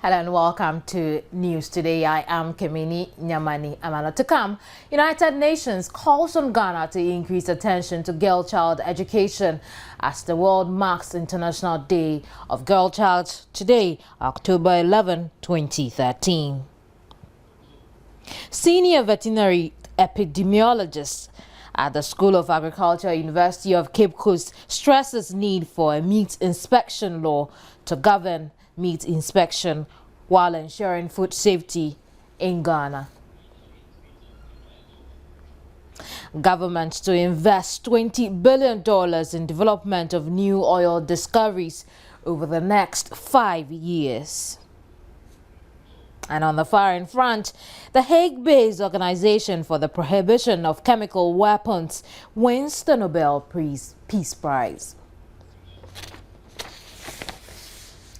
Hello and welcome to News Today. I am Kemini Nyamani Amala. To come, United Nations calls on Ghana to increase attention to girl child education as the world marks International Day of Girl Child today, October 11, 2013. Senior veterinary epidemiologist at the School of Agriculture, University of Cape Coast, stresses need for a meat inspection law to govern meat inspection while ensuring food safety in Ghana. Government to invest $20 billion in development of new oil discoveries over the next 5 years. And on the foreign front, the Hague-based Organization for the Prohibition of Chemical Weapons wins the Nobel Peace Prize.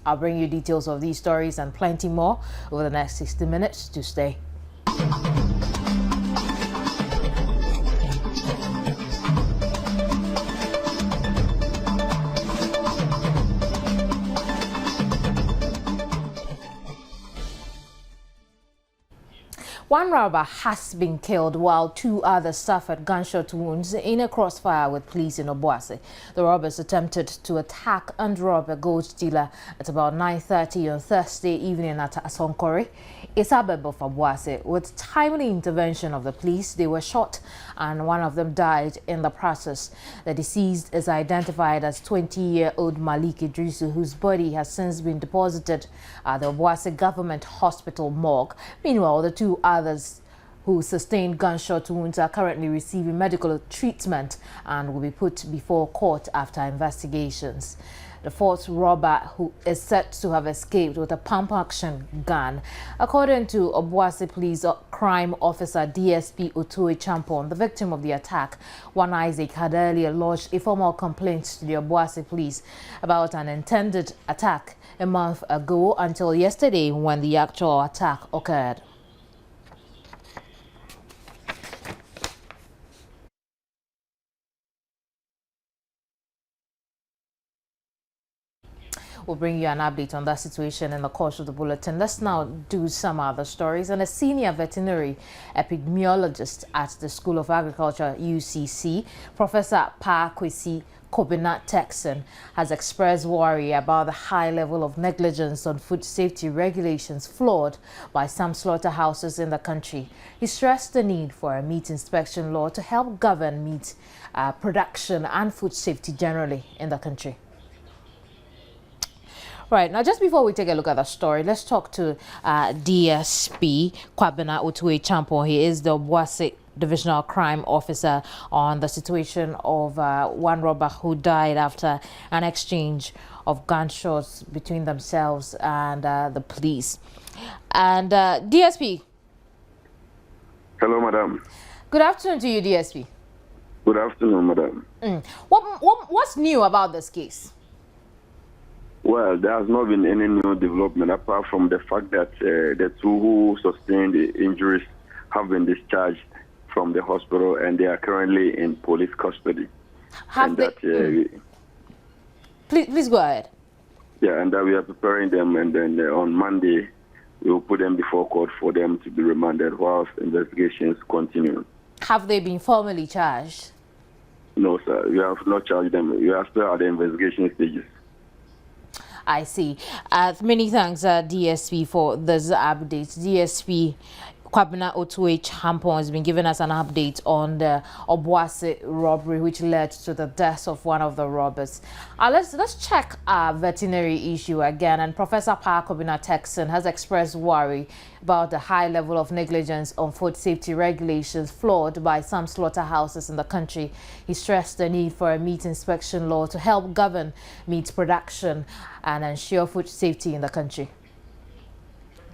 I'll bring you details of these stories and plenty more over the next 60 minutes. To stay. One robber has been killed while 2 others suffered gunshot wounds in a crossfire with police in Obuasi. The robbers attempted to attack and rob a gold dealer at about 9:30 on Thursday evening at Asonkore, a suburb of Obuasi. With timely intervention of the police, they were shot and one of them died in the process. The deceased is identified as 20-year-old Malik Idrisu, whose body has since been deposited at the Obuasi Government Hospital morgue. Meanwhile, the 2 others who sustained gunshot wounds are currently receiving medical treatment and will be put before court after investigations. The 4th robber, who is said to have escaped with a pump-action gun. According to Obuasi Police Crime Officer DSP Otue Champon, the victim of the attack, one Isaac, had earlier lodged a formal complaint to the Obuasi Police about an intended attack a month ago until yesterday when the actual attack occurred. We'll bring you an update on that situation in the course of the bulletin. Let's now do some other stories. And a senior veterinary epidemiologist at the School of Agriculture, UCC, Professor Kwesi Kobina-Texan, has expressed worry about the high level of negligence on food safety regulations flawed by some slaughterhouses in the country. He stressed the need for a meat inspection law to help govern meat production and food safety generally in the country. Right, now just before we take a look at the story, let's talk to DSP Kwabena Otue Champon. He is the Obuasi Divisional Crime Officer on the situation of one robber who died after an exchange of gunshots between themselves and the police. And DSP. Hello, madam. Good afternoon to you, DSP. Good afternoon, madam. What's new about this case? Well, there has not been any new development apart from the fact that the 2 who sustained the injuries have been discharged from the hospital and they are currently in police custody. Please go ahead. Yeah, and that we are preparing them, and then on Monday we will put them before court for them to be remanded whilst investigations continue. Have they been formally charged? No, sir. We have not charged them. We are still at the investigation stages. I see. Many thanks, DSP, for this update. DSP Kwabena Otue Champon has been giving us an update on the Obuasi robbery, which led to the death of one of the robbers. Let's check our veterinary issue again. And Professor Kobina-Texan has expressed worry about the high level of negligence on food safety regulations flawed by some slaughterhouses in the country. He stressed the need for a meat inspection law to help govern meat production and ensure food safety in the country.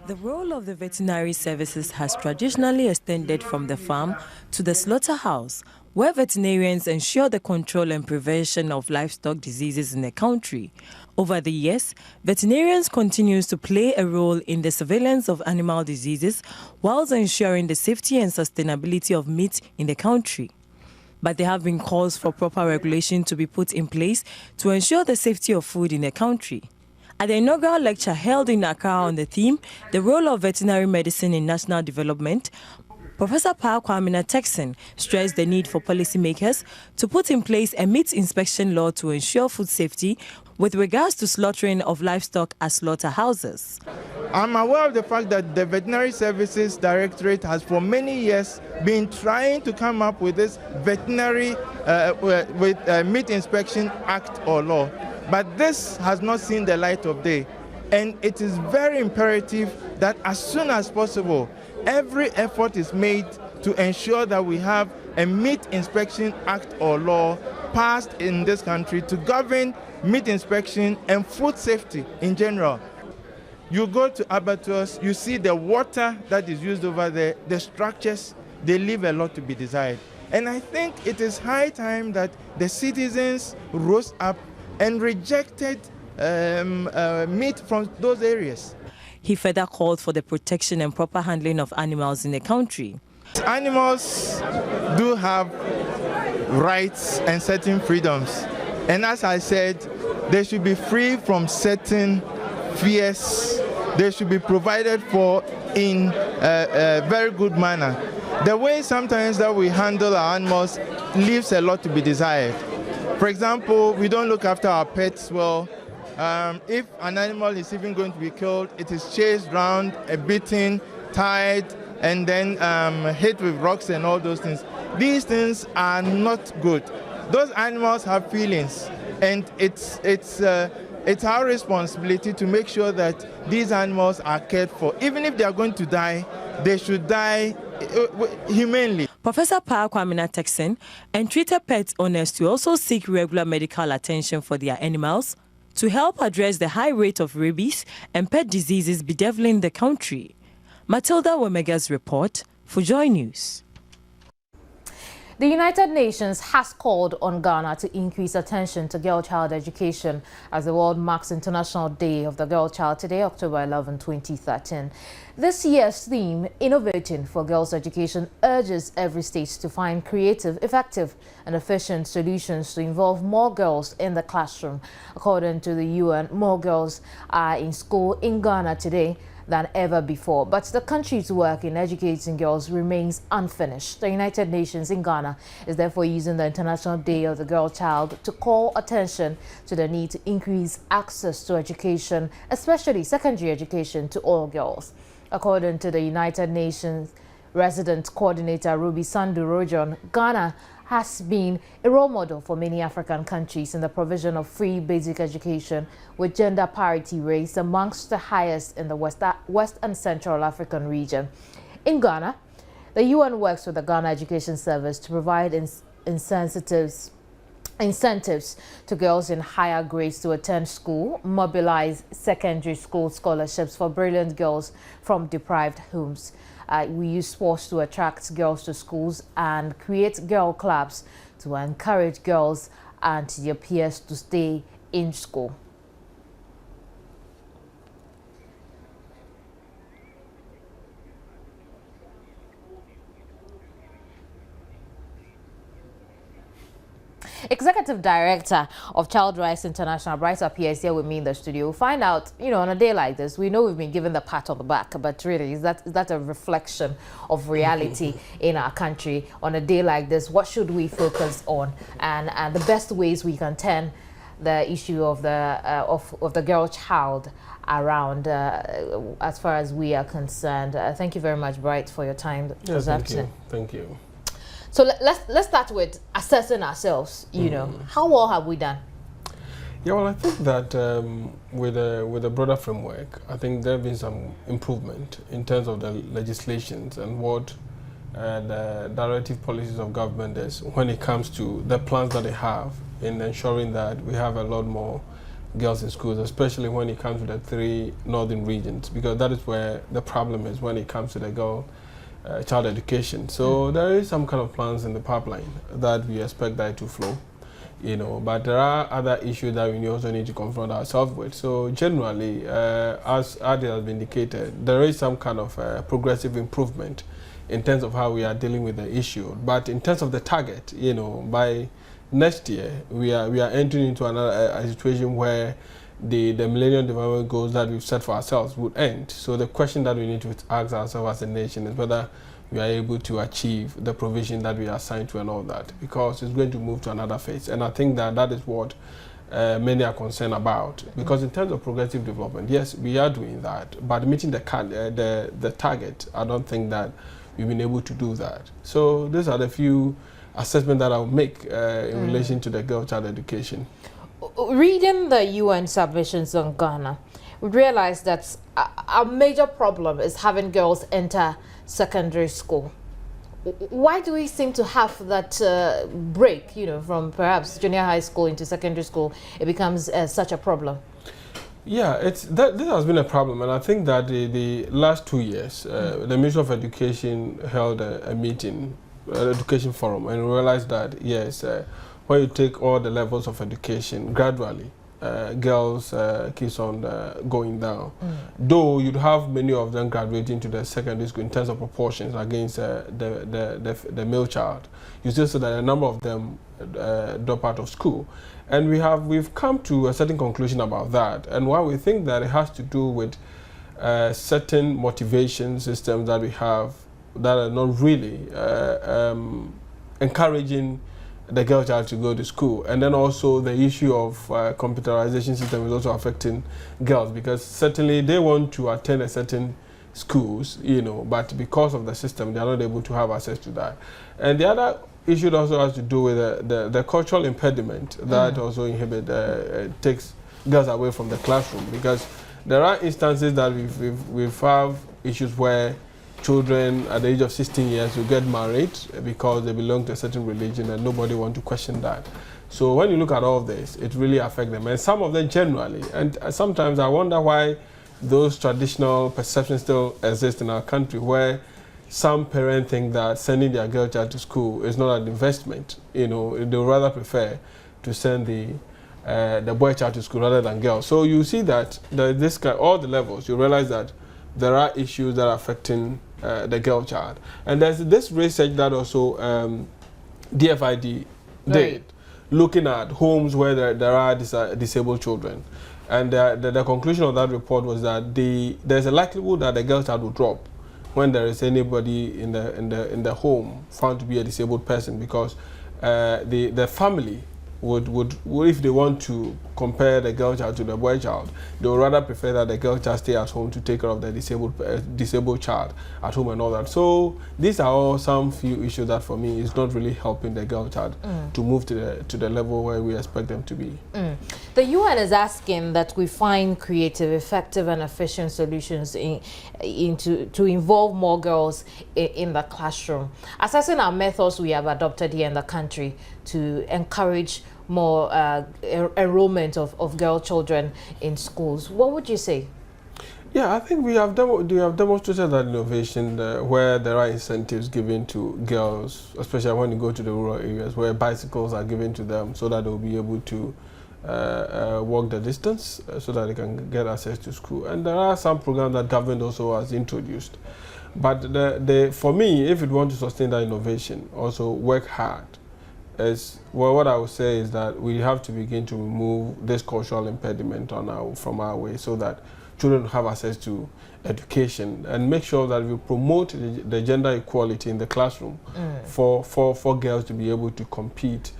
The role of the veterinary services has traditionally extended from the farm to the slaughterhouse, where veterinarians ensure the control and prevention of livestock diseases in the country. Over the years, veterinarians continue to play a role in the surveillance of animal diseases whilst ensuring the safety and sustainability of meat in the country. But there have been calls for proper regulation to be put in place to ensure the safety of food in the country. At the inaugural lecture held in Accra on the theme, The Role of Veterinary Medicine in National Development, Professor Pa Kwamina Texan stressed the need for policymakers to put in place a meat inspection law to ensure food safety with regards to slaughtering of livestock at slaughterhouses. I'm aware of the fact that the Veterinary Services Directorate has for many years been trying to come up with this veterinary meat inspection act or law. But this has not seen the light of day. And it is very imperative that as soon as possible, every effort is made to ensure that we have a meat inspection act or law passed in this country to govern meat inspection and food safety in general. You go to abattoirs, you see the water that is used over there, the structures, they leave a lot to be desired. And I think it is high time that the citizens rose up and rejected meat from those areas. He further called for the protection and proper handling of animals in the country. Animals do have rights and certain freedoms. And as I said, they should be free from certain fears. They should be provided for in a very good manner. The way sometimes that we handle our animals leaves a lot to be desired. For example, we don't look after our pets well. If an animal is even going to be killed, it is chased around, beaten, tied, and then hit with rocks and all those things. These things are not good. Those animals have feelings, and it's our responsibility to make sure that these animals are cared for. Even if they are going to die, they should die humanely. Professor Pa Kwamina Texan entreated pet owners to also seek regular medical attention for their animals to help address the high rate of rabies and pet diseases bedeviling the country. Matilda Womega's report for Joy News. The United Nations has called on Ghana to increase attention to girl-child education as the world marks International Day of the Girl Child today, October 11, 2013. This year's theme, Innovating for Girls' Education, urges every state to find creative, effective and efficient solutions to involve more girls in the classroom. According to the UN, more girls are in school in Ghana today than ever before, but the country's work in educating girls remains unfinished. The United Nations in Ghana is therefore using the International Day of the Girl Child to call attention to the need to increase access to education, especially secondary education, to all girls. According to the United Nations Resident Coordinator Ruby Sandu Rojon, Ghana has been a role model for many African countries in the provision of free basic education, with gender parity rates amongst the highest in the West and Central African region. In Ghana, the UN works with the Ghana Education Service to provide incentives to girls in higher grades to attend school, mobilize secondary school scholarships for brilliant girls from deprived homes. We use sports to attract girls to schools and create girl clubs to encourage girls and their peers to stay in school. Executive Director of Child Rights International, Bryce Appiah, is here with me in the studio. We'll find out, on a day like this, we know we've been given the pat on the back, but really, is that a reflection of reality in our country? On a day like this, what should we focus on, and the best ways we can turn the issue of the girl child around, as far as we are concerned? Thank you very much, Bryce, for your time this afternoon. Thank you. So let's start with assessing ourselves. How well have we done? Yeah, well, I think that with a broader framework, I think there have been some improvement in terms of the legislations and what the directive policies of government is when it comes to the plans that they have in ensuring that we have a lot more girls in schools, especially when it comes to the 3 northern regions, because that is where the problem is when it comes to the child education. So there is some kind of plans in the pipeline that we expect that to flow, but there are other issues that we also need to confront ourselves with. So generally, as Adi has indicated, there is some kind of progressive improvement in terms of how we are dealing with the issue. But in terms of the target, by next year, we are entering into a situation where the Millennium Development Goals that we've set for ourselves would end. So the question that we need to ask ourselves as a nation is whether we are able to achieve the provision that we are assigned to and all that, because it's going to move to another phase. And I think that that is what many are concerned about, because in terms of progressive development, yes, we are doing that, but meeting the target, I don't think that we've been able to do that. So these are the few assessments that I'll make in relation to the girl child education. Reading the UN submissions on Ghana, we realized that a major problem is having girls enter secondary school. Why do we seem to have that break, you know, from perhaps junior high school into secondary school? It becomes such a problem. Yeah, this has been a problem, and I think that the last 2 years, the Ministry of Education held a meeting, an education forum, and realized that yes, when you take all the levels of education gradually, girls keeps on going down. Though you'd have many of them graduating to the secondary school in terms of proportions against the male child, you still see that a number of them drop out of school. And we've come to a certain conclusion about that. And why we think that it has to do with certain motivation systems that we have that are not really encouraging the girl child to go to school. And then also the issue of computerization system is also affecting girls, because certainly they want to attend a certain schools, you know, but because of the system, they are not able to have access to that. And the other issue also has to do with the cultural impediment that also takes girls away from the classroom, because there are instances that we've have issues where children at the age of 16 years will get married because they belong to a certain religion and nobody wants to question that. So when you look at all of this, it really affects them, and some of them generally. And sometimes I wonder why those traditional perceptions still exist in our country, where some parents think that sending their girl child to school is not an investment. You know, they would rather prefer to send the boy child to school rather than girls. So you see that all the levels, you realize that there are issues that are affecting the girl child. And there's this research that also DFID did, looking at homes where there are disabled children. And the conclusion of that report was that there's a likelihood that the girl child will drop when there is anybody in the home found to be a disabled person, because the family would if they want to compare the girl child to the boy child, they would rather prefer that the girl child stay at home to take care of the disabled child at home and all that. So these are all some few issues that for me is not really helping the girl child to move to the level where we expect them to be. The UN is asking that we find creative, effective and efficient solutions to involve more girls in the classroom. Assessing our methods we have adopted here in the country to encourage more enrollment of girl children in schools, what would you say? Yeah, I think we have demonstrated that innovation where there are incentives given to girls, especially when you go to the rural areas, where bicycles are given to them so that they'll be able to walk the distance so that they can get access to school. And there are some programs that government also has introduced. But for me, if you want to sustain that innovation, also work hard. What I would say is that we have to begin to remove this cultural impediment from our way, so that children have access to education, and make sure that we promote the gender equality in the classroom for girls to be able to compete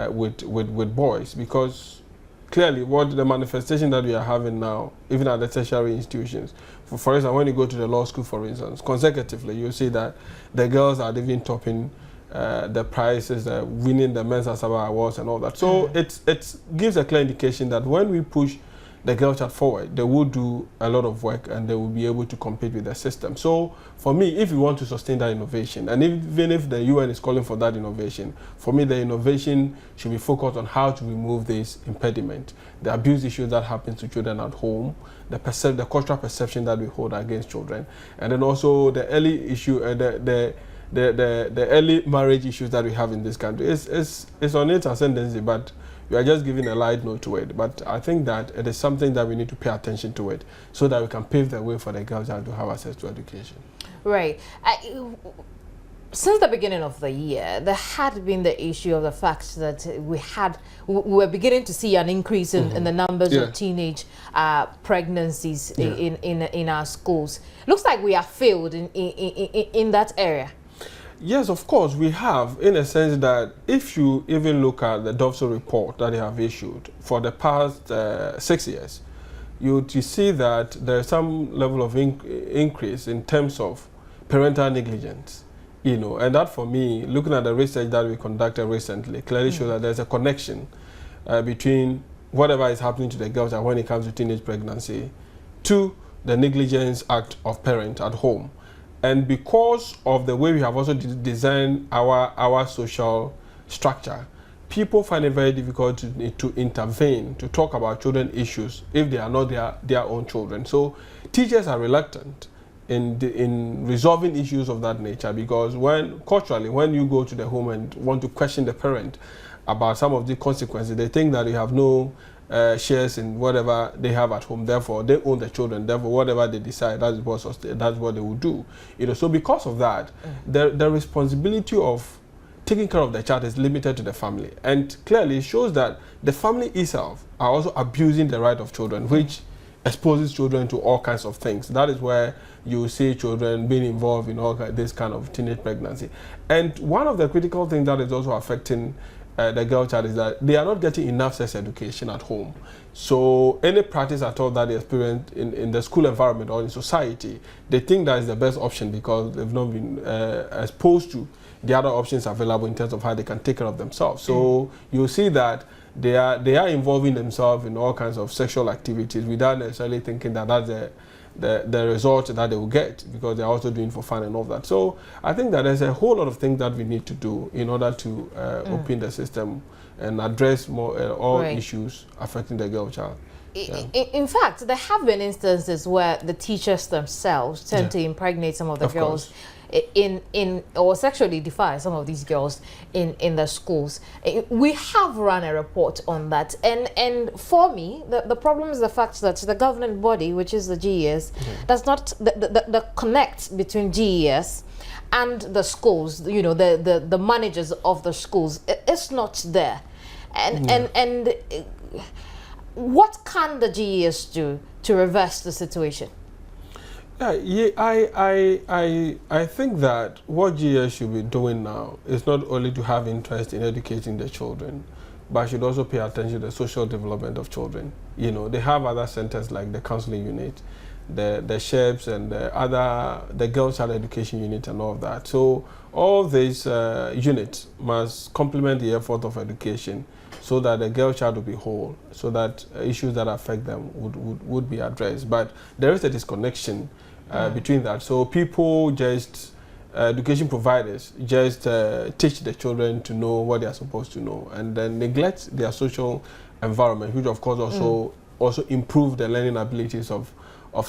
with boys. Because clearly what the manifestation that we are having now, even at the tertiary institutions, for instance, when you go to the law school, for instance, consecutively you see that the girls are even topping the prizes, winning the men's Asaba awards and all that. So it gives a clear indication that when we push the girl child forward, they will do a lot of work and they will be able to compete with the system. So for me, if we want to sustain that innovation, and even if the UN is calling for that innovation, for me the innovation should be focused on how to remove this impediment, the abuse issues that happen to children at home, the cultural perception that we hold against children, and then also the early issue, the early marriage issues that we have in this country. It's on its ascendancy, but we are just giving a light note to it. But I think that it is something that we need to pay attention to it, so that we can pave the way for the girl child to have access to education. Right. Since the beginning of the year, there had been the issue of the fact that we were beginning to see an increase in the numbers of teenage pregnancies in our schools. Looks like we have failed in that area. Yes, of course, we have, in a sense that if you even look at the DOVSO report that they have issued for the past 6 years, you see that there's some level of increase in terms of parental negligence. You know, and that for me, looking at the research that we conducted recently, clearly shows that there's a connection between whatever is happening to the girls when it comes to teenage pregnancy to the negligence act of parent at home. And because of the way we have also designed our social structure, people find it very difficult to intervene, to talk about children issues if they are not their own children. So teachers are reluctant in resolving issues of that nature, because culturally, when you go to the home and want to question the parent about some of the consequences, they think that you have no shares in whatever they have at home. Therefore, they own the children. Therefore, whatever they decide, that's what they will do. You know, so because of that, the responsibility of taking care of the child is limited to the family, and clearly shows that the family itself are also abusing the right of children, which exposes children to all kinds of things. That is where you see children being involved in all this kind of teenage pregnancy. And one of the critical things that is also affecting the girl child is that they are not getting enough sex education at home. So any practice at all that they experience in the school environment or in society, they think that is the best option because they've not been exposed to the other options available in terms of how they can take care of themselves. So you see that they are involving themselves in all kinds of sexual activities without necessarily thinking that that's the result that they will get, because they're also doing for fun and all that. So I think that there's a whole lot of things that we need to do in order to open the system and address more all issues affecting the girl child. In fact, there have been instances where the teachers themselves tend to impregnate some of the girls or sexually defy some of these girls in the schools. We have run a report on that, and for me the problem is the fact that the governing body, which is the GES, does not the connect between GES and the schools, you know, the managers of the schools, it's not there. And what can the GES do to reverse the situation? I think that what GES should be doing now is not only to have interest in educating the children, but should also pay attention to the social development of children. You know, they have other centers like the counseling unit, the SHEPs, and the girl child education unit and all of that. So all these units must complement the effort of education, so that the girl child will be whole, so that issues that affect them would be addressed. But there is a disconnection between that. So people education providers just teach the children to know what they are supposed to know, and then neglect their social environment, which of course also improve the learning abilities of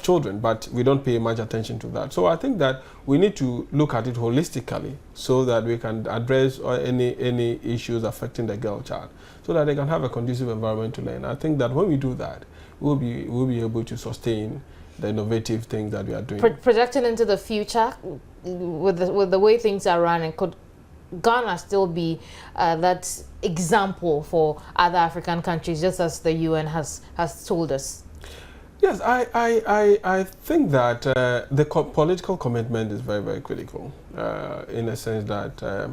children, but we don't pay much attention to that. So I think that we need to look at it holistically, so that we can address any issues affecting the girl child, so that they can have a conducive environment to learn. I think that when we do that, we'll be able to sustain the innovative things that we are doing. Projecting into the future, with the way things are running, could Ghana still be that example for other African countries, just as the UN has told us? Yes, I think that the political commitment is very, very critical, in a sense that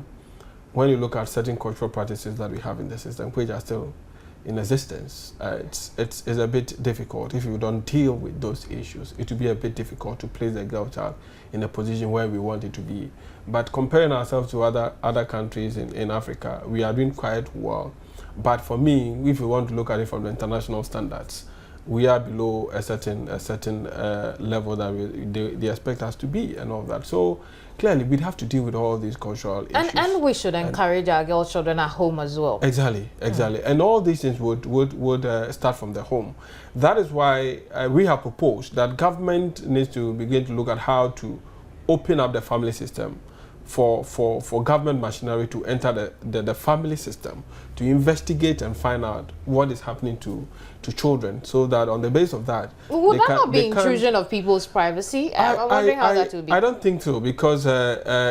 when you look at certain cultural practices that we have in the system, which are still in existence, it's a bit difficult. If you don't deal with those issues, it will be a bit difficult to place the girl child in a position where we want it to be. But comparing ourselves to other countries in Africa, we are doing quite well. But for me, if we want to look at it from the international standards, we are below a certain level that they expect us to be and all that. So clearly, we'd have to deal with all these cultural issues. And we should encourage our girl children at home as well. Exactly. And all these things would start from the home. That is why we have proposed that government needs to begin to look at how to open up the family system for government machinery to enter the family system to investigate and find out what is happening to children, so that on the basis of that, would that not be intrusion of people's privacy? I'm wondering how that will be. I don't think so, because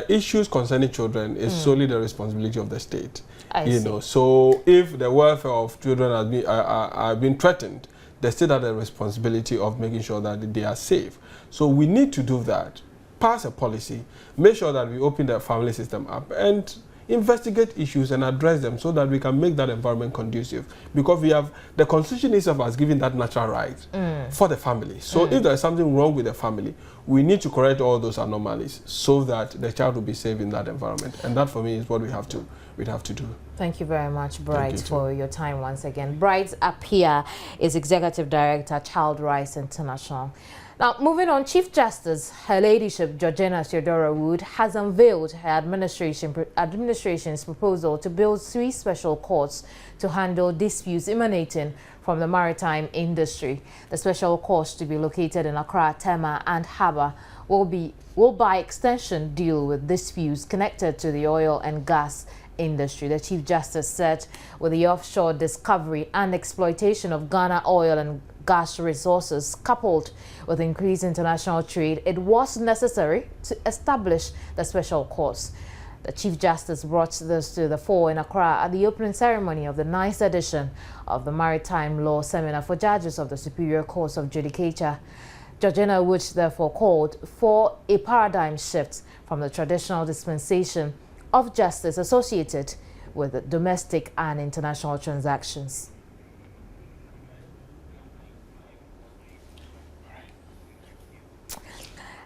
issues concerning children is solely the responsibility of the state. You know, so if the welfare of children has been threatened, the state has the responsibility of making sure that they are safe. So we need to do that. Pass a policy, make sure that we open the family system up and investigate issues and address them, so that we can make that environment conducive. Because we have, the Constitution itself has given that natural right for the family. So if there is something wrong with the family, we need to correct all those anomalies so that the child will be safe in that environment. And that, for me, is what we'd have to do. Thank you very much, Bright, for your time once again. Bright Appiah is Executive Director, Child Rights International. Now, moving on, Chief Justice, Her Ladyship Georgina Theodora Wood has unveiled her administration's proposal to build 3 special courts to handle disputes emanating from the maritime industry. The special courts, to be located in Accra, Tema and Harbour, will by extension deal with disputes connected to the oil and gas industry. The Chief Justice said with the offshore discovery and exploitation of Ghana oil and gas resources, coupled with increased international trade, it was necessary to establish the special courts. The Chief Justice brought this to the fore in Accra at the opening ceremony of the 9th edition of the Maritime Law Seminar for Judges of the Superior Courts of Judicature. Georgina Wood therefore called for a paradigm shift from the traditional dispensation of justice associated with domestic and international transactions.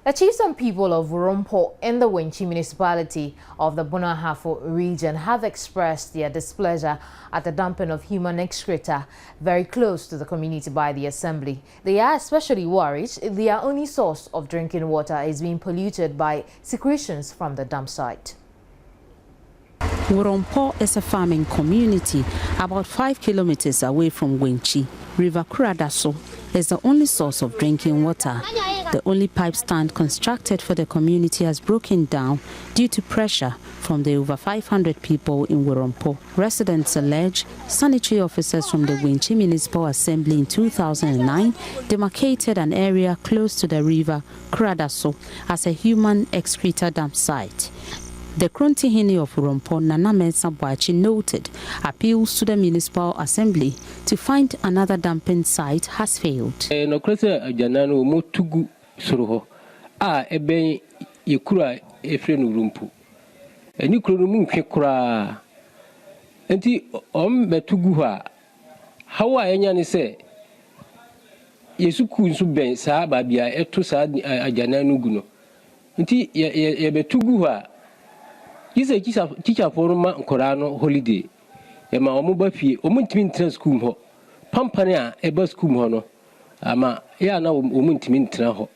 The chiefs and people of Urumpo in the Wenchi municipality of the Bunahafo region have expressed their displeasure at the dumping of human excreta very close to the community by the assembly. They are especially worried their only source of drinking water is being polluted by secretions from the dump site. Urumpo is a farming community about 5 kilometers away from Wenchi. River Kuradaso is the only source of drinking water. The only pipe stand constructed for the community has broken down due to pressure from the over 500 people in Urumpo. Residents allege sanitary officers from the Wenchi Municipal Assembly in 2009 demarcated an area close to the river Kuradaso as a human excreta dump site. The Krontihini of Urumpo, Nana Mensa Boachi, noted appeals to the Municipal Assembly to find another dumping site has failed. This is a teacher for ma Korano holiday. Ema omuba fi omuntimi ntra school ho. Pampane a eba school ho no. Ama ya na omuntimi ntra ho.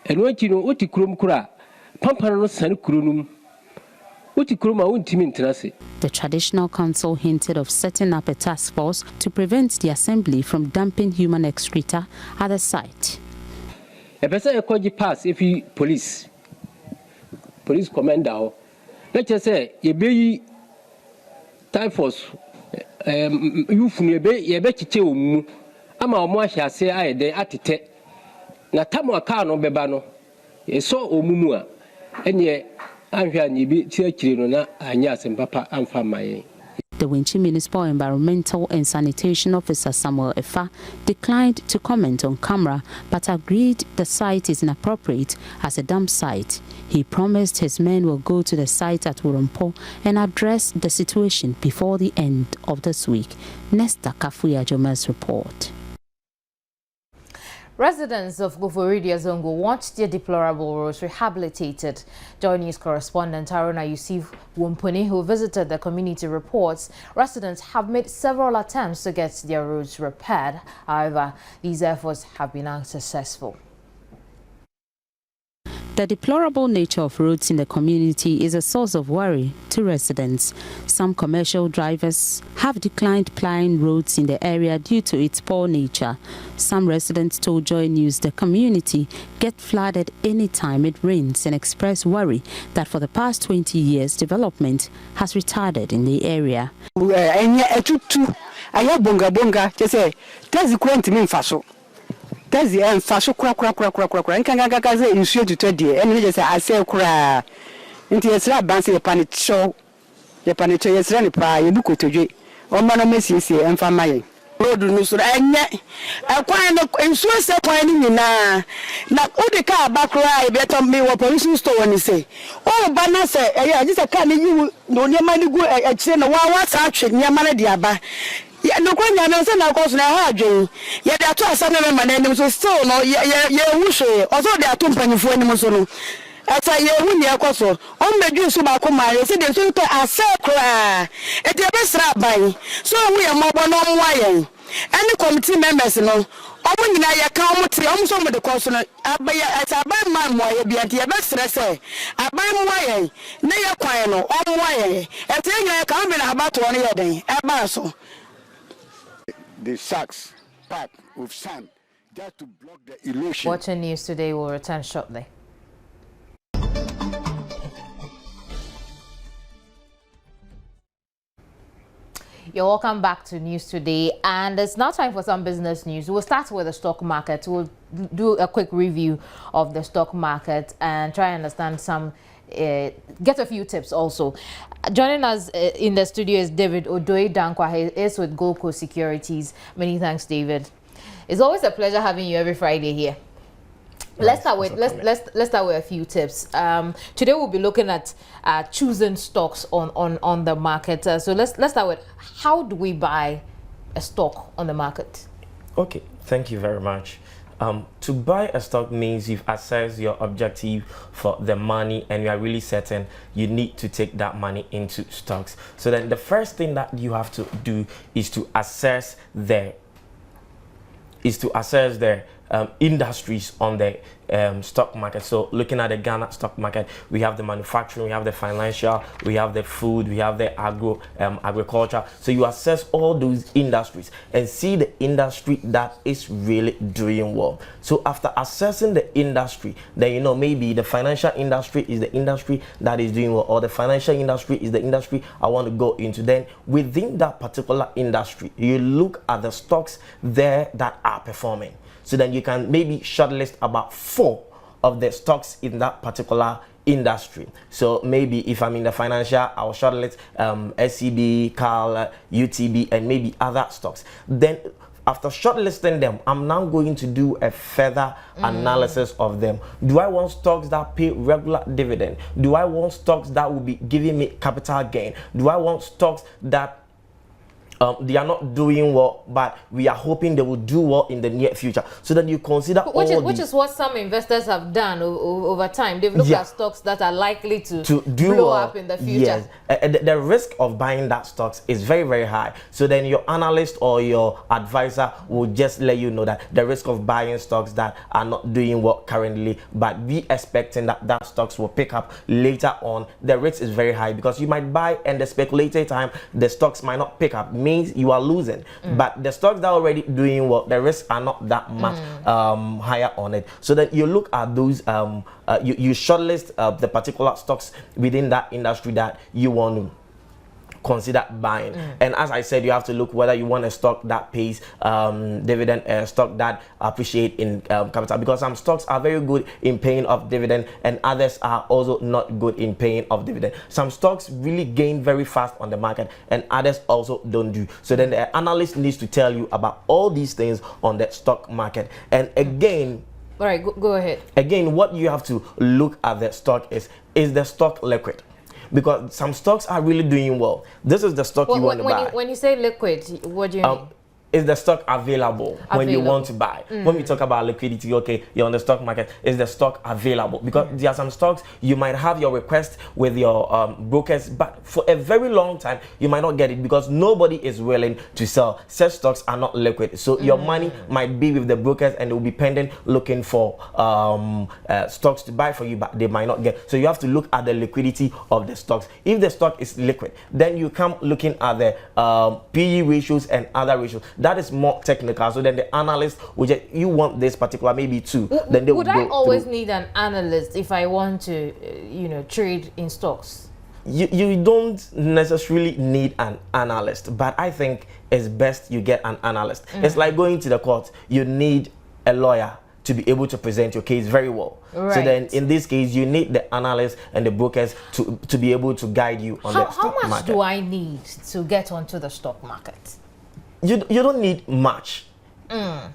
Eno achi no oti kurom kura. Pampane no sane kuronum. Oti kurom a wontimi ntra se. The traditional council hinted of setting up a task force to prevent the assembly from dumping human excreta at the site. A person ekoji pass if you police commander. Let's just say, you be typhus, you from your bay, you bet you, I'm a more shall say I de atite. Natamo Kano Bebano, a so omumua, and ye, I'm here, you be children, and yes, and papa, and family. The Wenchi Municipal Environmental and Sanitation Officer Samuel Efa declined to comment on camera but agreed the site is inappropriate as a dump site. He promised his men will go to the site at Urumpo and address the situation before the end of this week. Nesta Kafuya Joma's report. Residents of Goforidia Zongo want their deplorable roads rehabilitated. Joy News correspondent Aruna Yusuf Wumpuni, who visited the community, reports residents have made several attempts to get their roads repaired. However, these efforts have been unsuccessful. The deplorable nature of roads in the community is a source of worry to residents. Some commercial drivers have declined plying roads in the area due to its poor nature. Some residents told Joy News the community gets flooded anytime it rains and expressed worry that for the past 20 years development has retarded in the area. That's the end. Fashion crack. And can say in sure to 20 and just I say cry. Into a slab bands a panic show. The panic is running pie, you book to J. Or man of Messi and family. Road news and yet I quite in Swiss appointing in now. Now, all the car back cry better me what police store and say. Oh, Banna say, yeah, just a kind of you no near money go at Chen, what's action near Manadiaba. Yeah, no question. I say na cause na hard. Yeah, they are two asana man and so still no. Yeah, wish. Also they are two pennyfo anymore so no. As I yeah win ya cause so. On the juice ba come marry. Say they so to asakra. E dey be sra ban. So we am obo no why. Any committee members no. Omo nyina ya ka omo te omo so mo de cause no. Abaya as aban man mo ya bia dey be sra say. Aban mo why. Na ya kwan no omo why. E te nyina ka omo na abato no ya den. E ba so. The sacks packed with sand just to block the illusion. Watching News Today will return shortly. You're welcome back to News Today, and it's now time for some business news. We'll start with the stock market. We'll do a quick review of the stock market and try and understand some get a few tips also. Joining us in the studio is David Odoi Dankwa. He is with Gold Coast Securities. Many thanks, David. It's always a pleasure having you every Friday here. Let's start with a few tips. Today we'll be looking at choosing stocks on the market. So let's start with, how do we buy a stock on the market? Okay, thank you very much. To buy a stock means you've assessed your objective for the money and you are really certain you need to take that money into stocks. So then the first thing that you have to do is to assess the industries on the stock market. So looking at the Ghana stock market, we have the manufacturing, we have the financial, we have the food, we have the agriculture. So you assess all those industries and see the industry that is really doing well. So after assessing the industry, then you know maybe the financial industry is the industry that is doing well, or the financial industry is the industry I want to go into. Then within that particular industry, you look at the stocks there that are performing. So then you can maybe shortlist about 4 of the stocks in that particular industry. So maybe if I'm in the financial, I'll shortlist SCB, CAL, UTB, and maybe other stocks. Then after shortlisting them, I'm now going to do a further analysis of them. Do I want stocks that pay regular dividend? Do I want stocks that will be giving me capital gain? Do I want stocks that they are not doing well, but we are hoping they will do well in the near future? So then you consider which is what some investors have done over time. They've looked at stocks that are likely to blow up in the future. Yes. The risk of buying that stocks is very, very high. So then your analyst or your advisor will just let you know that the risk of buying stocks that are not doing well currently, but be expecting that stocks will pick up later on, the risk is very high, because you might buy and the speculated time the stocks might not pick up, means you are losing. But the stocks that are already doing well, the risks are not that much higher on it. So that you look at those, you shortlist the particular stocks within that industry that you want to consider buying. And as I said, you have to look whether you want a stock that pays dividend, stock that appreciate in capital, because some stocks are very good in paying off dividend and others are also not good in paying off dividend. Some stocks really gain very fast on the market and others also don't do. So then the analyst needs to tell you about all these things on the stock market. And again, all right, go ahead. Again, what you have to look at the stock is the stock liquid? Because some stocks are really doing well. This is the stock you want to buy. When you say liquid, what do you mean? is the stock available when you want to buy? When we talk about liquidity, okay, you're on the stock market, is the stock available? Because there are some stocks you might have your request with your brokers, but for a very long time you might not get it because nobody is willing to sell. Such stocks are not liquid, so your money might be with the brokers and they will be pending looking for stocks to buy for you, but they might not get. So you have to look at the liquidity of the stocks. If the stock is liquid, then you come looking at the PE ratios and other ratios. That is more technical. So then the analyst will just, you want this particular, maybe two. Then they would I go always through. need an analyst if I want to, trade in stocks? You don't necessarily need an analyst, but I think it's best you get an analyst. It's like going to the court. You need a lawyer to be able to present your case very well. Right. So then in this case, you need the analysts and the brokers to be able to guide you on the stock market. How much do I need to get onto the stock market? You don't need much.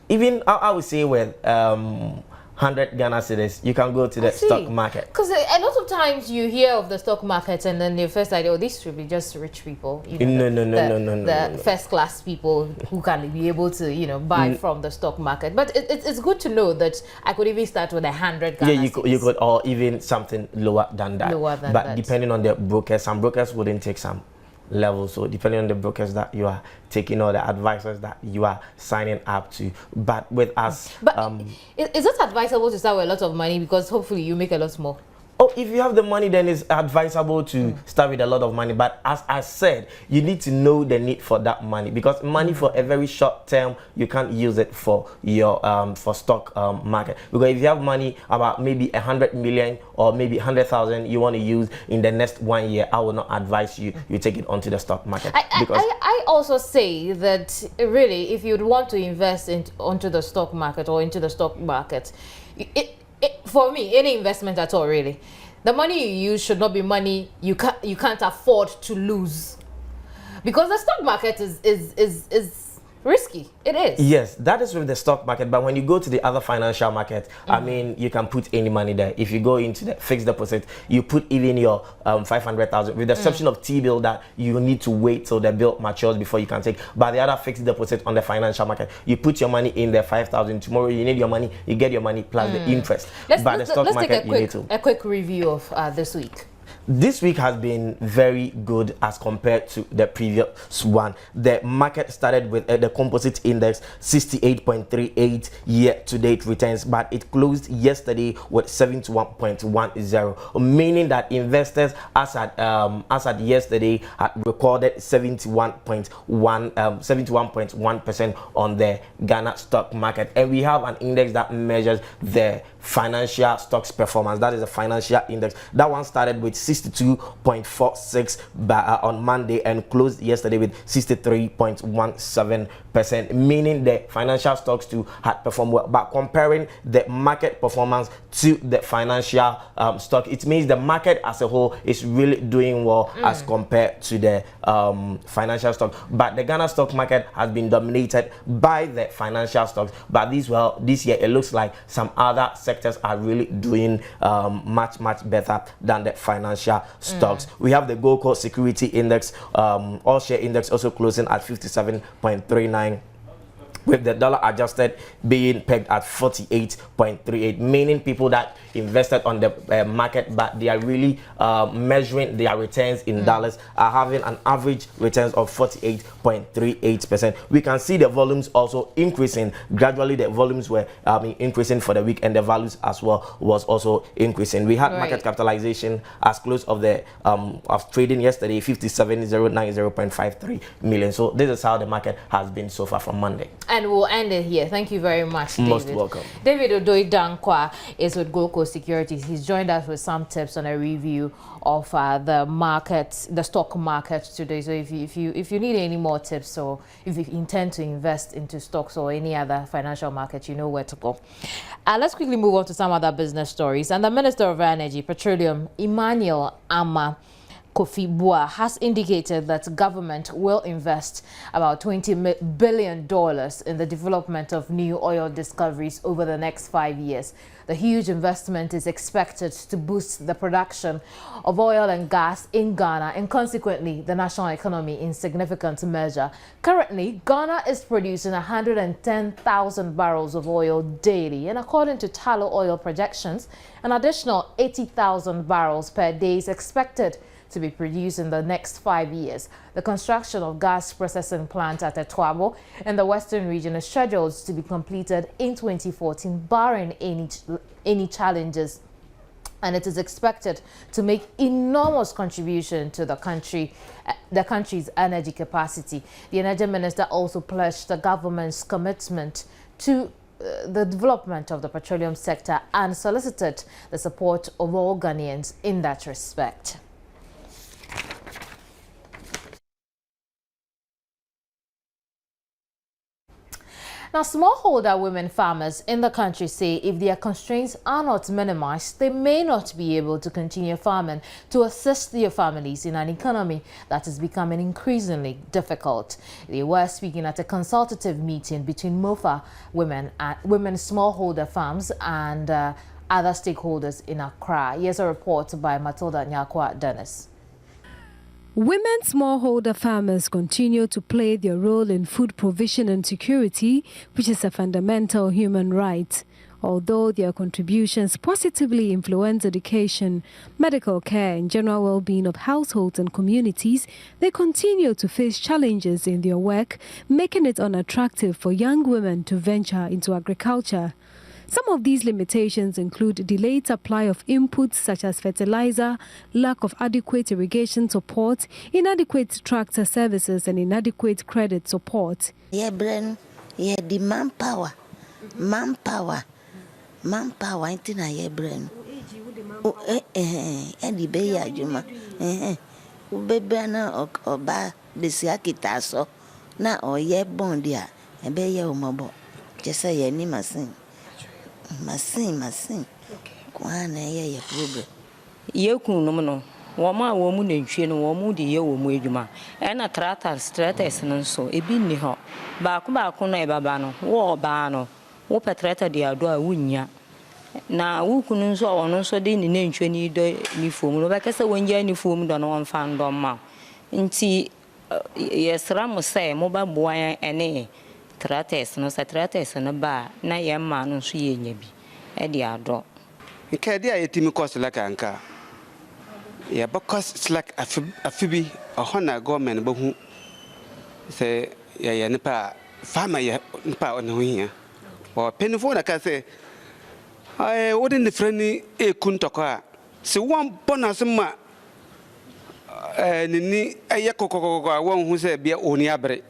Even I would say with 100 Ghana cedis, you can go to the stock market. Because a lot of times you hear of the stock market and then the first idea, oh, this should be just rich people. No. The first class people who can be able to, buy from the stock market. But it's good to know that I could even start with 100 Ghana you could, or even something lower than that. But depending on the brokers, some brokers wouldn't take some level. So depending on the brokers that you are taking or the advisors that you are signing up to. But with us, is it advisable to start with a lot of money, because hopefully you make a lot more? Oh, if you have the money, then it's advisable to start with a lot of money. But as I said, you need to know the need for that money, because money for a very short term, you can't use it for your for stock market. Because if you have money about maybe 100 million or maybe 100,000 you want to use in the next 1 year, I will not advise you take it onto the stock market. I also say that really, if you'd want to invest onto the stock market or into the stock market, for me, any investment at all, really, the money you use should not be money you can't afford to lose, because the stock market is risky. It is. Yes, that is with the stock market. But when you go to the other financial market, I mean, you can put any money there. If you go into the fixed deposit, you put even your 500,000, with the exception of T-bill that you need to wait till the bill matures before you can take. But the other fixed deposit on the financial market, you put your money in there, 5,000. Tomorrow you need your money, you get your money plus the interest. Let's take a quick review of this week. This week has been very good as compared to the previous one. The market started with the composite index 68.38 year-to-date returns, but it closed yesterday with 71.10, meaning that investors as at yesterday had recorded 71.1% on the Ghana stock market. And we have an index that measures the financial stocks performance. That is a financial index. That one started with 62.46 on Monday and closed yesterday with 63.17%, meaning the financial stocks too had performed well. But comparing the market performance to the financial stock, it means the market as a whole is really doing well as compared to the financial stock. But the Ghana stock market has been dominated by the financial stocks. But this year it looks like some other sectors are really doing much better than the financial stocks. We have the Gold Coast Security Index, all share index also closing at 57.39, with the dollar adjusted being pegged at 48.38, meaning people that invested on the market but they are really measuring their returns in dollars are having an average returns of 48.38%. We can see the volumes also increasing gradually. The volumes were increasing for the week, and the values as well was also increasing. We had market capitalization as close of the of trading yesterday 57,090.53 million. So this is how the market has been so far from Monday. And we'll end it here. Thank you very much, David. Most welcome. David Odoi Dankwa is with Gold Coast Securities. He's joined us with some tips on a review of the market, the stock market today. So if you need any more tips, or if you intend to invest into stocks or any other financial market, you know where to go. Let's quickly move on to some other business stories. And the Minister of Energy, Petroleum, Emmanuel Ama, Kofi Bua, has indicated that government will invest about $20 billion in the development of new oil discoveries over the next 5 years. The huge investment is expected to boost the production of oil and gas in Ghana and consequently the national economy in significant measure. Currently, Ghana is producing 110,000 barrels of oil daily, and according to Tullow Oil projections, an additional 80,000 barrels per day is expected to be produced in the next 5 years. The construction of gas processing plant at Etwabo in the western region is scheduled to be completed in 2014, barring any challenges, and it is expected to make enormous contribution to the country's energy capacity. The energy minister also pledged the government's commitment to the development of the petroleum sector and solicited the support of all Ghanaians in that respect. Now, smallholder women farmers in the country say if their constraints are not minimized, they may not be able to continue farming to assist their families in an economy that is becoming increasingly difficult. They were speaking at a consultative meeting between MOFA women smallholder farms and other stakeholders in Accra. Here's a report by Matilda Nyakwa Dennis. Women smallholder farmers continue to play their role in food provision and security, which is a fundamental human right. Although their contributions positively influence education, medical care, and general well-being of households and communities, they continue to face challenges in their work, making it unattractive for young women to venture into agriculture. Some of these limitations include delayed supply of inputs such as fertilizer, lack of adequate irrigation support, inadequate tractor services, and inadequate credit support. The manpower, into na brain. And the bay juma. Ubebana oba besiakitaso na oye bondia, and bay umabo. Just say any masin. Masin. Kwana ye problem. Ye kunu no. Woma wo mu nantwie no wo mu de ye wo mu adwuma. E na tratters no so e bi ni ho. Baako na e baba no. Wo ba no. Wo petrata de ado a wunya. Na wo kunu nso ono nso de ni nantwie ni do ni fom no. Ba kese wonja ni fom do no won fa ndo ma. Nti yesra mo sai mo ba boan ene tratters no sa tratters no ba na ye ma no so ye nya bi e de ado nke dia yetimi cost like anka ya ba cost like afibi ohona government ba hu se ya nipa farmer ya nipa ono hia o penifo na ka se wodin the friend e kuntoko a se won bonus ma nini ayekokokoko won hu se bia oni abre.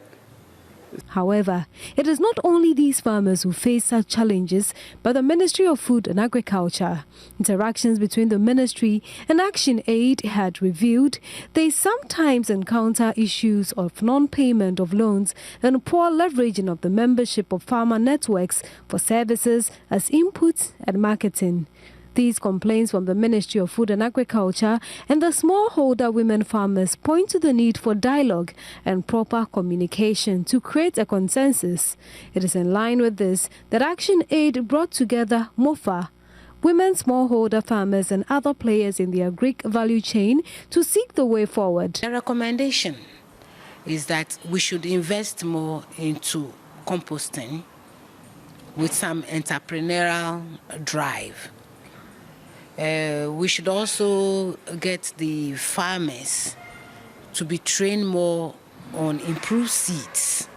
However, it is not only these farmers who face such challenges, but the Ministry of Food and Agriculture. Interactions between the ministry and Action Aid had revealed they sometimes encounter issues of non-payment of loans and poor leveraging of the membership of farmer networks for services as inputs and marketing. These complaints from the Ministry of Food and Agriculture and the smallholder women farmers point to the need for dialogue and proper communication to create a consensus. It is in line with this that Action Aid brought together MOFA, women smallholder farmers and other players in the agric value chain to seek the way forward. The recommendation is that we should invest more into composting with some entrepreneurial drive. We should also get the farmers to be trained more on improved seeds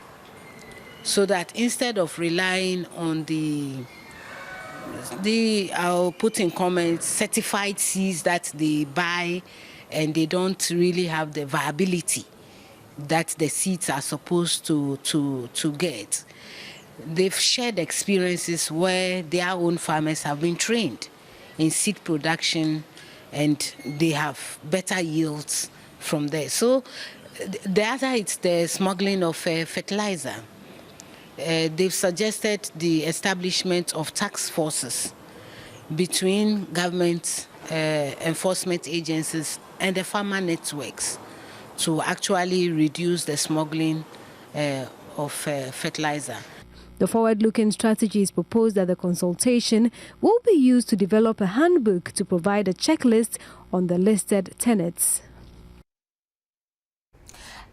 so that instead of relying on I'll put in comments, certified seeds that they buy and they don't really have the viability that the seeds are supposed to get. They've shared experiences where their own farmers have been trained in seed production and they have better yields from there. So the other is the smuggling of fertilizer. They've suggested the establishment of task forces between government enforcement agencies and the farmer networks to actually reduce the smuggling of fertilizer. The forward-looking strategies propose that the consultation will be used to develop a handbook to provide a checklist on the listed tenets.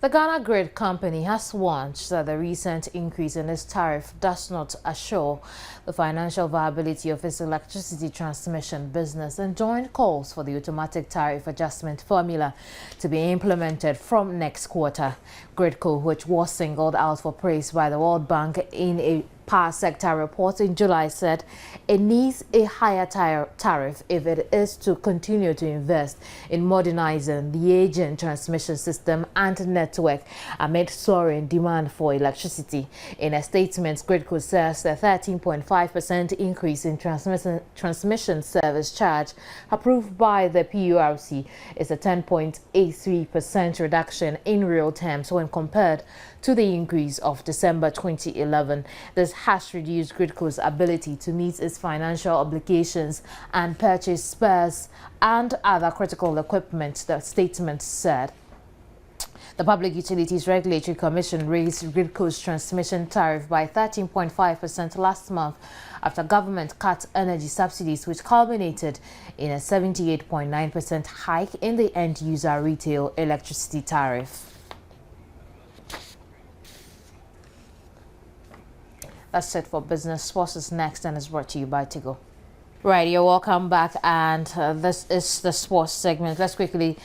The Ghana Grid Company has warned that the recent increase in its tariff does not assure the financial viability of its electricity transmission business and joined calls for the automatic tariff adjustment formula to be implemented from next quarter. Gridco, which was singled out for praise by the World Bank in a power sector report in July, said it needs a higher tariff if it is to continue to invest in modernizing the aging transmission system and network amid soaring demand for electricity. In a statement, Gridco says the 13.5% increase in transmission service charge approved by the PURC is a 10.83% reduction in real terms when compared to the increase of December 2011. This has reduced Gridco's ability to meet its financial obligations and purchase spares and other critical equipment, the statement said. The Public Utilities Regulatory Commission raised Gridco's transmission tariff by 13.5% last month after government cut energy subsidies, which culminated in a 78.9% hike in the end-user retail electricity tariff. That's it for business. Sports is next and is brought to you by Tigo. Right, you're welcome back, and this is the sports segment. Let's quickly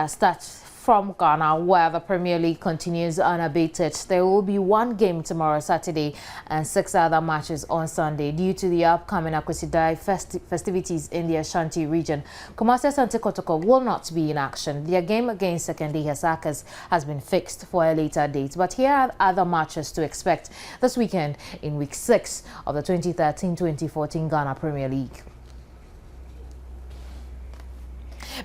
start from Ghana, where the Premier League continues unabated. There will be one game tomorrow, Saturday, and 6 other matches on Sunday. Due to the upcoming Akwasidai festivities in the Ashanti region, Kumasi Asante Kotoko will not be in action. Their game against Sekondi Hesakas has been fixed for a later date. But here are other matches to expect this weekend in week 6 of the 2013-2014 Ghana Premier League.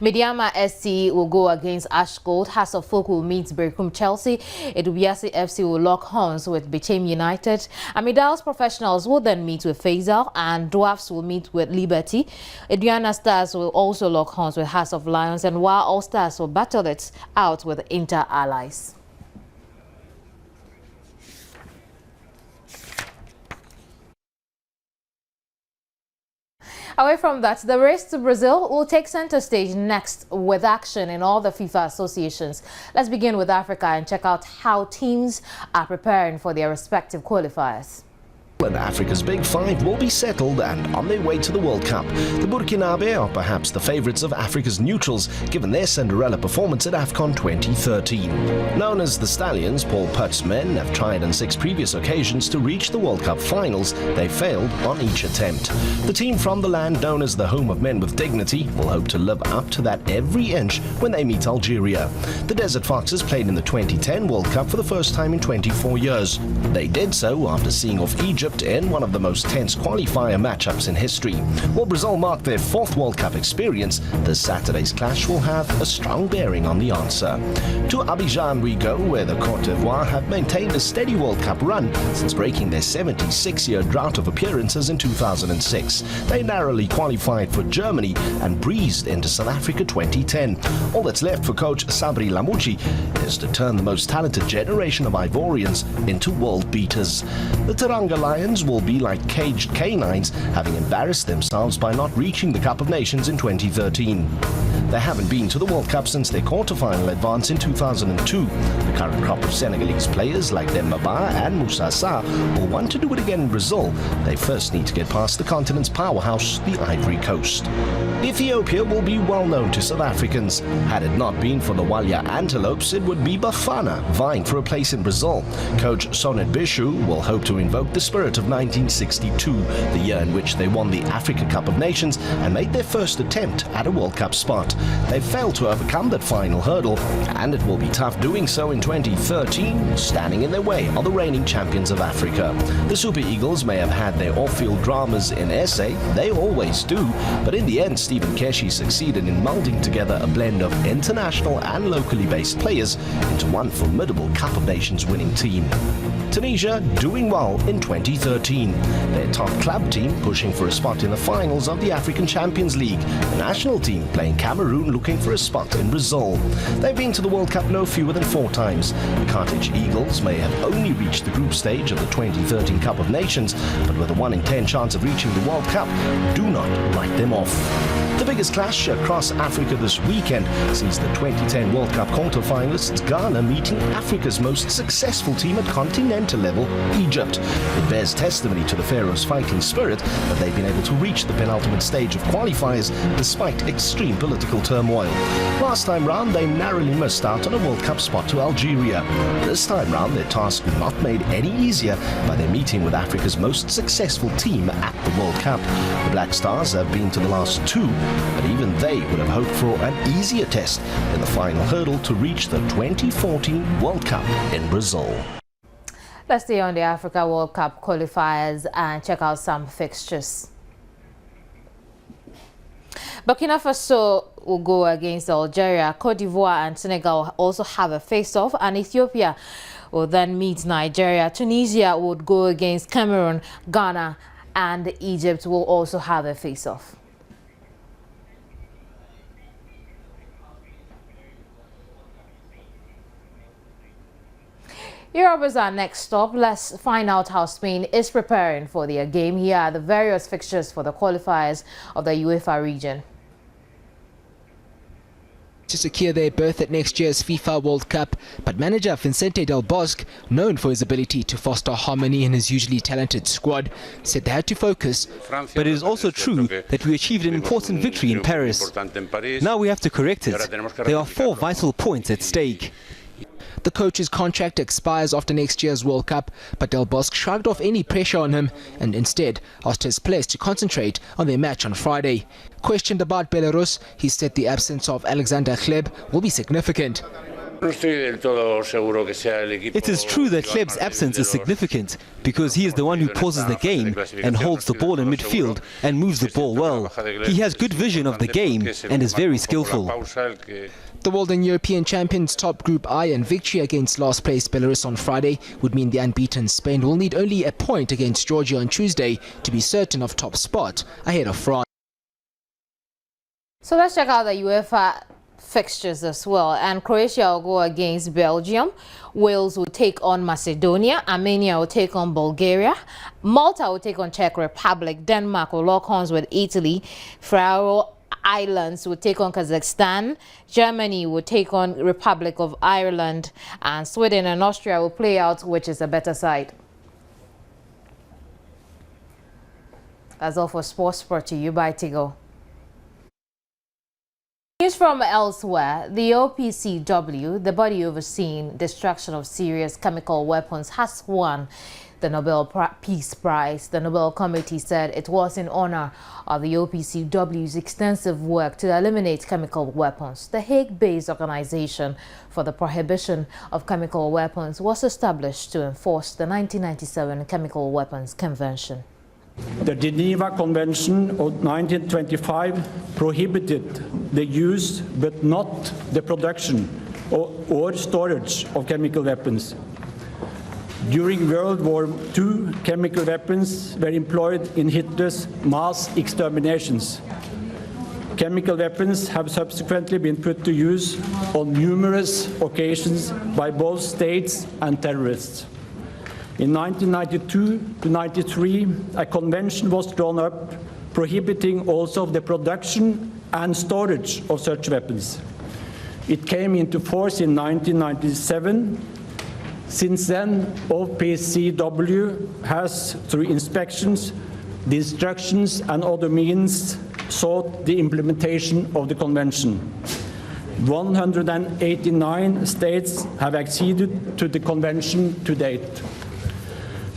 Mediama SC will go against Ash Gold. Hearts of Folk will meet Berekum Chelsea. Obuasi FC will lock horns with Bechem United. Amidal's Professionals will then meet with Faisal, and Dwarfs will meet with Liberty. Aduana Stars will also lock horns with Hearts of Lions, and while All Stars will battle it out with Inter Allies. Away from that, the race to Brazil will take center stage next with action in all the FIFA associations. Let's begin with Africa and check out how teams are preparing for their respective qualifiers. And Africa's Big Five will be settled and on their way to the World Cup. The Burkinabe are perhaps the favourites of Africa's neutrals, given their Cinderella performance at AFCON 2013. Known as the Stallions, Paul Putt's men have tried on 6 previous occasions to reach the World Cup finals. They failed on each attempt. The team from the land known as the home of men with dignity will hope to live up to that every inch when they meet Algeria. The Desert Foxes played in the 2010 World Cup for the first time in 24 years. They did so after seeing off Egypt in one of the most tense qualifier matchups in history. While Brazil marked their 4th World Cup experience, this Saturday's clash will have a strong bearing on the answer. To Abidjan we go, where the Côte d'Ivoire have maintained a steady World Cup run since breaking their 76-year drought of appearances in 2006. They narrowly qualified for Germany and breezed into South Africa 2010. All that's left for coach Sabri Lamouchi is to turn the most talented generation of Ivorians into world beaters. The Teranga Lions will be like caged canines, having embarrassed themselves by not reaching the Cup of Nations in 2013. They haven't been to the World Cup since their quarter-final advance in 2002. The current crop of Senegalese players like Demba Ba and Moussa Sarr will want to do it again in Brazil. They first need to get past the continent's powerhouse, the Ivory Coast. Ethiopia will be well known to South Africans. Had it not been for the Walia Antelopes, it would be Bafana vying for a place in Brazil. Coach Sonet Bishu will hope to invoke the spirit of 1962, the year in which they won the Africa Cup of Nations and made their first attempt at a World Cup spot. They failed to overcome that final hurdle, and it will be tough doing so in 2013. Standing in their way are the reigning champions of Africa. The Super Eagles may have had their off-field dramas in SA, they always do, but in the end Stephen Keshi succeeded in melding together a blend of international and locally based players into one formidable Cup of Nations winning team. Tunisia doing well in 2013. Their top club team pushing for a spot in the finals of the African Champions League. The national team playing Cameroon looking for a spot in Brazil. They've been to the World Cup no fewer than 4 times. The Carthage Eagles may have only reached the group stage of the 2013 Cup of Nations, but with a 1 in 10 chance of reaching the World Cup, do not write them off. The biggest clash across Africa this weekend sees the 2010 World Cup quarter-finalists Ghana meeting Africa's most successful team at continental level, Egypt. It bears testimony to the Pharaohs' fighting spirit that they've been able to reach the penultimate stage of qualifiers despite extreme political turmoil. Last time round, they narrowly missed out on a World Cup spot to Algeria. This time round, their task was not made any easier by their meeting with Africa's most successful team at the World Cup. The Black Stars have been to the last 2, but even they would have hoped for an easier test in the final hurdle to reach the 2014 World Cup in Brazil. Let's stay on the Africa World Cup qualifiers and check out some fixtures. Burkina Faso will go against Algeria. Cote d'Ivoire and Senegal also have a face-off, and Ethiopia will then meet Nigeria. Tunisia would go against Cameroon. Ghana and Egypt will also have a face-off. Europe is our next stop. Let's find out how Spain is preparing for their game. Here are the various fixtures for the qualifiers of the UEFA region. To secure their berth at next year's FIFA World Cup, but manager Vicente Del Bosque, known for his ability to foster harmony in his usually talented squad, said they had to focus. But it is also true that we achieved an important victory in Paris. Now we have to correct it. There are 4 vital points at stake. The coach's contract expires after next year's World Cup, but Del Bosque shrugged off any pressure on him and instead asked his players to concentrate on their match on Friday. Questioned about Belarus, he said the absence of Alexander Hleb will be significant. It is true that Hleb's absence is significant because he is the one who pauses the game and holds the ball in midfield and moves the ball well. He has good vision of the game and is very skillful. The World and European champions top Group I and victory against last place Belarus on Friday would mean the unbeaten Spain will need only a point against Georgia on Tuesday to be certain of top spot ahead of France. So let's check out the UEFA fixtures as well. And Croatia will go against Belgium. Wales will take on Macedonia. Armenia will take on Bulgaria. Malta will take on Czech Republic. Denmark will lock horns with Italy. Faroe Islands will take on Kazakhstan. Germany will take on Republic of Ireland. And Sweden and Austria will play out which is a better side. That's all for sports, brought to you by Tigo. News from elsewhere. The OPCW, the body overseeing destruction of serious chemical weapons, has won the Nobel Peace Prize. The Nobel Committee said it was in honor of the OPCW's extensive work to eliminate chemical weapons. The Hague-based Organization for the Prohibition of Chemical Weapons was established to enforce the 1997 Chemical Weapons Convention. The Geneva Convention of 1925 prohibited the use but not the production or storage of chemical weapons. During World War II, chemical weapons were employed in Hitler's mass exterminations. Chemical weapons have subsequently been put to use on numerous occasions by both states and terrorists. In 1992 to 93, a convention was drawn up prohibiting also the production and storage of such weapons. It came into force in 1997. Since then, OPCW has, through inspections, the instructions and other means, sought the implementation of the convention. 189 states have acceded to the convention to date.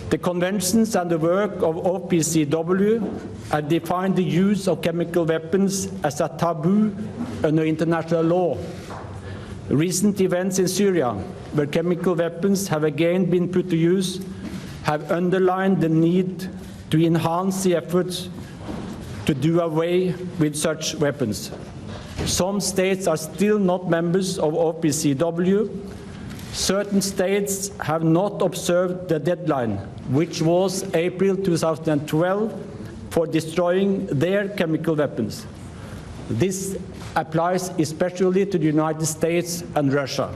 The conventions and the work of OPCW have defined the use of chemical weapons as a taboo under international law. Recent events in Syria, where chemical weapons have again been put to use, have underlined the need to enhance the efforts to do away with such weapons. Some states are still not members of OPCW, certain states have not observed the deadline, which was April 2012, for destroying their chemical weapons. This applies especially to the United States and Russia.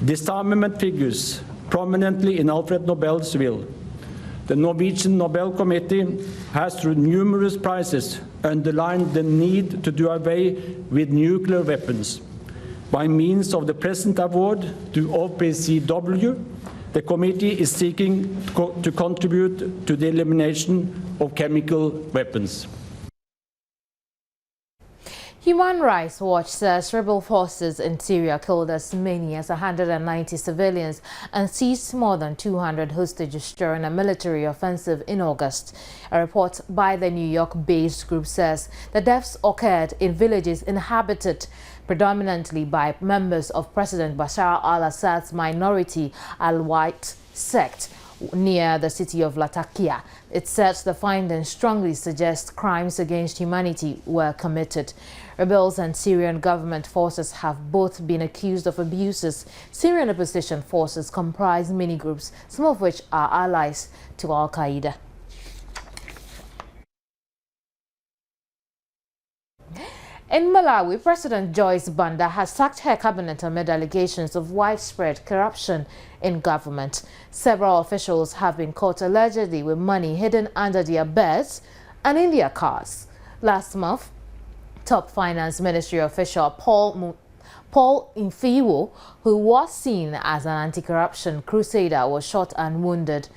Disarmament figures prominently in Alfred Nobel's will. The Norwegian Nobel Committee has, through numerous prizes, underlined the need to do away with nuclear weapons. By means of the present award to OPCW, the committee is seeking to contribute to the elimination of chemical weapons. Human Rights Watch says rebel forces in Syria killed as many as 190 civilians and seized more than 200 hostages during a military offensive in August. A report by the New York-based group says the deaths occurred in villages inhabited predominantly by members of President Bashar al-Assad's minority Al-White sect near the city of Latakia. It says the findings strongly suggest crimes against humanity were committed. Rebels and Syrian government forces have both been accused of abuses. Syrian opposition forces comprise many groups, some of which are allies to Al-Qaeda. In Malawi, President Joyce Banda has sacked her cabinet amid allegations of widespread corruption in government. Several officials have been caught allegedly with money hidden under their beds and in their cars. Last month, top finance ministry official Paul Infiwo, who was seen as an anti-corruption crusader, was shot and wounded.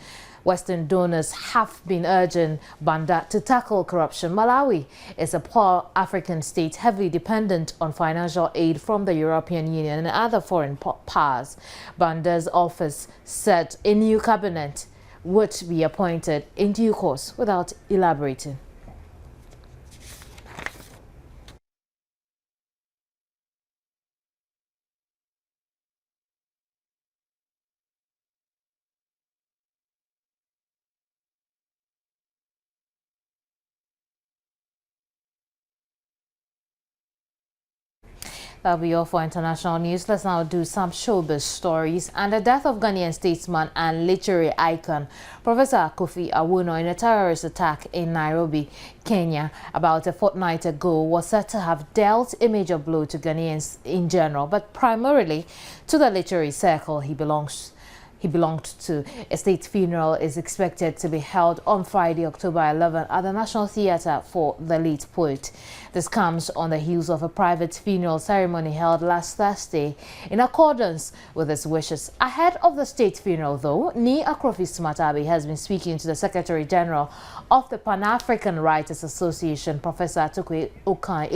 Western donors have been urging Banda to tackle corruption. Malawi is a poor African state heavily dependent on financial aid from the European Union and other foreign powers. Banda's office said a new cabinet would be appointed in due course without elaborating. That'll be all for international news. Let's now do some showbiz stories. And the death of Ghanaian statesman and literary icon Professor Kofi Awuno in a terrorist attack in Nairobi, Kenya, about a fortnight ago was said to have dealt a major blow to Ghanaians in general, but primarily to the literary circle he belonged to. A state funeral is expected to be held on Friday, October 11 at the National Theatre for the late poet. This comes on the heels of a private funeral ceremony held last Thursday in accordance with his wishes. Ahead of the state funeral, though, Ni Akrofi Smatabi has been speaking to the Secretary General of the Pan-African Writers Association, Professor Atukwe Okan,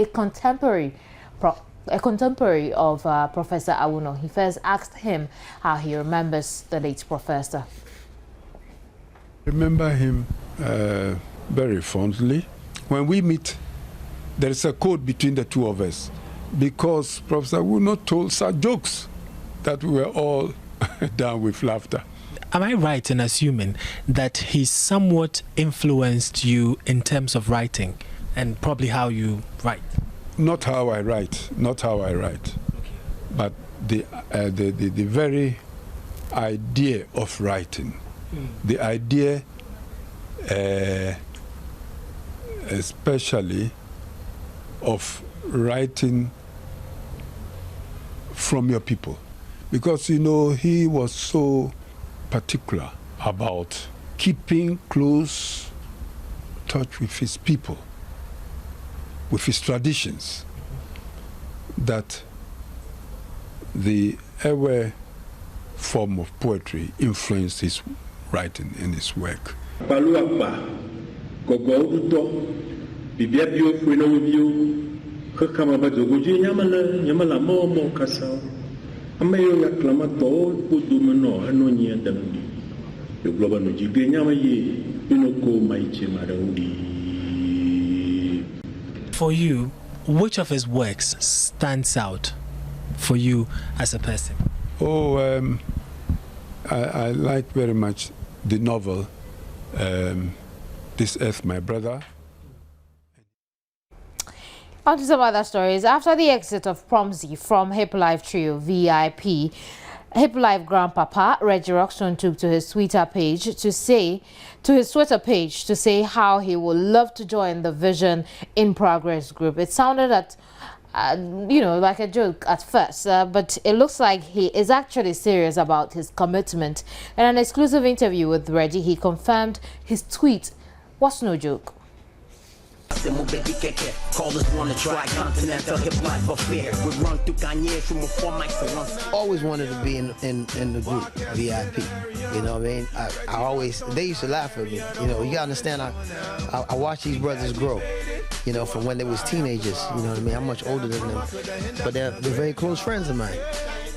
a contemporary of Professor Awuno. He first asked him how he remembers the late professor. Remember him very fondly. When we meet, there is a code between the two of us, because Professor Awuno told such jokes that we were all down with laughter. Am I right in assuming that he somewhat influenced you in terms of writing and probably how you write? Not how I write, but the very idea of writing, the idea, especially of writing from your people, because you know he was so particular about keeping close touch with his people, with his traditions, that the Ewe form of poetry influenced his writing and his work. For you, which of his works stands out for you as a person? Oh, I like very much the novel, This Earth, My Brother. On to some other stories. After the exit of Promzi from Hip Life Trio VIP, Hip Life grandpapa Reggie Roxton took to his Twitter page to say how he would love to join the Vision in Progress group. It sounded like a joke at first, but it looks like he is actually serious about his commitment. In an exclusive interview with Reggie, he confirmed his tweet was no joke. Always wanted to be in the group VIP. You know what I mean? They used to laugh at me. You know, you gotta understand, I watched these brothers grow, you know, from when they was teenagers. You know what I mean? I'm much older than them, but they're very close friends of mine.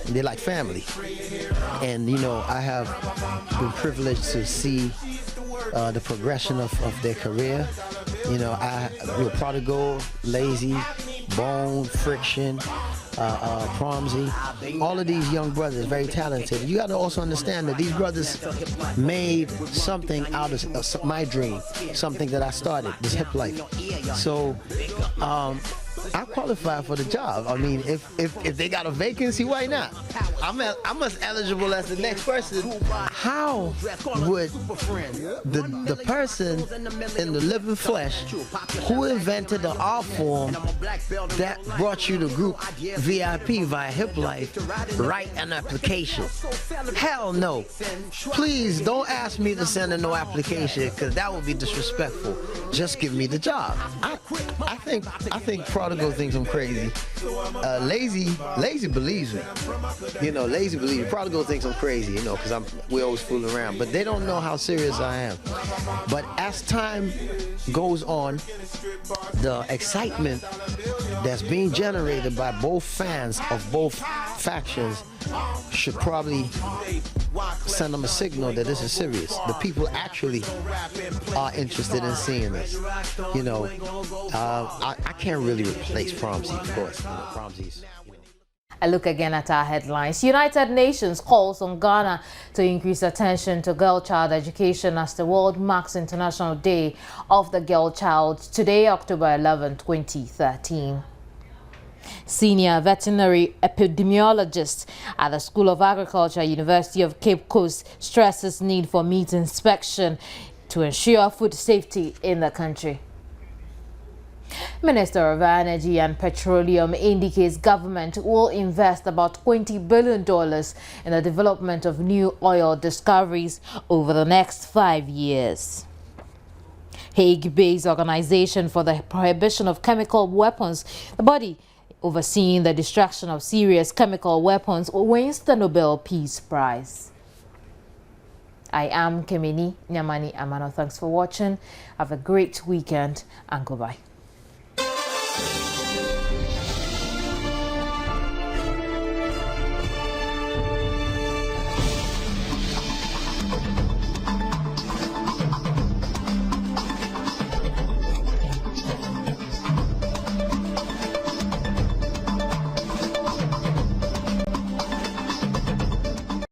They're like family. And you know, I have been privileged to see the progression of their career. You know, we're Prodigal, Lazy, Bone, Friction, Promsy. All of these young brothers, very talented. You got to also understand that these brothers made something out of my dream, something that I started, this hip life. So I qualify for the job. I mean, if they got a vacancy, why not? I'm as eligible as the next person. How would the person in the living flesh who invented the art form that brought you to group VIP via Hip Life write an application? Hell no. Please don't ask me to send in no application, because that would be disrespectful. Just give me the job. I think Prodigal thinks I'm crazy. Lazy believes me. You know, Lazy believes me. Prodigal thinks I'm crazy, you know, because we always fool around. But they don't know how serious I am. But as time goes on, the excitement that's being generated by both fans of both factions should probably send them a signal that this is serious. The people actually are interested in seeing this. You know, I can't really replace Promsy, of course. You know, Promsy's. A look again at our headlines. United Nations calls on Ghana to increase attention to girl child education as the world marks International Day of the Girl Child today, October 11, 2013. Senior veterinary epidemiologist at the School of Agriculture, University of Cape Coast, stresses need for meat inspection to ensure food safety in the country. Minister of Energy and Petroleum indicates government will invest about $20 billion in the development of new oil discoveries over the next 5 years. Hague-based Organization for the Prohibition of Chemical Weapons, the body overseeing the destruction of serious chemical weapons, wins the Nobel Peace Prize. I am Kemini Nyamani Amano. Thanks for watching. Have a great weekend and goodbye.